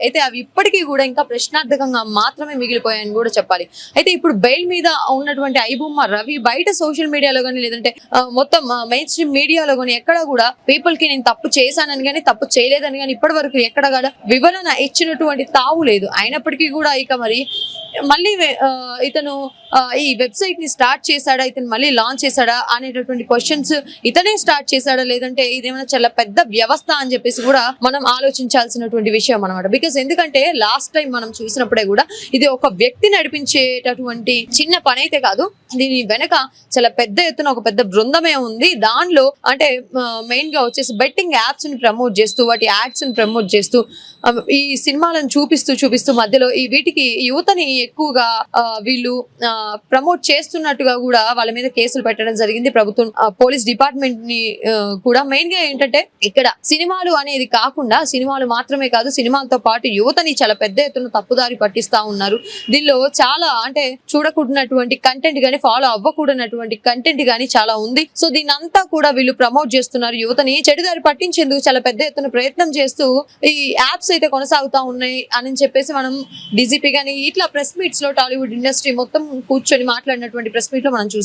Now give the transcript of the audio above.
అయితే అవి ఇప్పటికీ కూడా ఇంకా ప్రశ్నార్థకంగా మాత్రమే మిగిలిపోయాయని కూడా చెప్పాలి. అయితే ఇప్పుడు బెయిల్ మీద ఉన్నటువంటి ఐబొమ్మ రవి బయట సోషల్ మీడియాలో గానీ లేదంటే మొత్తం మెయిన్ స్ట్రీమ్ మీడియాలో గానీ ఎక్కడ కూడా పీపుల్ కి నేను తప్పు చేశానని గానీ తప్పు చేయలేదని గానీ ఇప్పటి వరకు ఎక్కడ కూడా వివరణ ఇచ్చినటువంటి తావు లేదు. అయినప్పటికీ కూడా ఇక మరి మళ్ళీ ఇతను ఈ వెబ్సైట్ ని స్టార్ట్ చేశాడా, ఇతను మళ్ళీ లాంచ్ చేశాడా అనేటటువంటి క్వశ్చన్స్ ఇతనే స్టార్ట్ చేశాడా లేదంటే ఇదేమైనా చాలా పెద్ద వ్యవస్థ అని చెప్పేసి కూడా మనం ఆలోచించాల్సినటువంటి విషయం అనమాట. బికాస్ ఎందుకంటే లాస్ట్ టైం మనం చూసినప్పుడే కూడా ఇది ఒక వ్యక్తి నడిపించేటటువంటి చిన్న పని అయితే కాదు, దీని వెనక చాలా పెద్ద ఎత్తున ఒక పెద్ద బృందమే ఉంది. దానిలో అంటే మెయిన్ గా వచ్చేసి బెట్టింగ్ యాప్స్ ని ప్రమోట్ చేస్తూ వాటి యాడ్స్ ని ప్రమోట్ చేస్తూ ఈ సినిమాలను చూపిస్తూ మధ్యలో ఈ వీటికి యువతని ఎక్కువగా వీళ్ళు ప్రమోట్ చేస్తున్నట్టుగా కూడా వాళ్ళ మీద కేసులు పెట్టడం జరిగింది ప్రభుత్వం, పోలీస్ డిపార్ట్మెంట్ ని కూడా. మెయిన్ గా ఏంటంటే ఇక్కడ సినిమాలు అనేది కాకుండా సినిమాలు మాత్రమే కాదు, సినిమాలతో పాటు యువతని చాలా పెద్ద ఎత్తున తప్పుదారి పట్టిస్తా ఉన్నారు. దీనిలో చాలా అంటే చూడకూడనటువంటి కంటెంట్ గానీ ఫాలో అవ్వకూడనటువంటి కంటెంట్ గానీ చాలా ఉంది. సో దీని అంతా కూడా వీళ్ళు ప్రమోట్ చేస్తున్నారు, యువతని చెడుదారి పట్టించేందుకు చాలా పెద్ద ఎత్తున ప్రయత్నం చేస్తూ ఈ యాప్స్ అయితే కొనసాగుతా ఉన్నాయి అని చెప్పేసి మనం డీజీపీ గానీ ఇట్లా ప్రెస్ మీట్స్ లో టాలీవుడ్ ఇండస్ట్రీ మొత్తం కూర్చొని మాట్లాడినటువంటి ప్రెస్ మీట్ లో మనం చూసాం.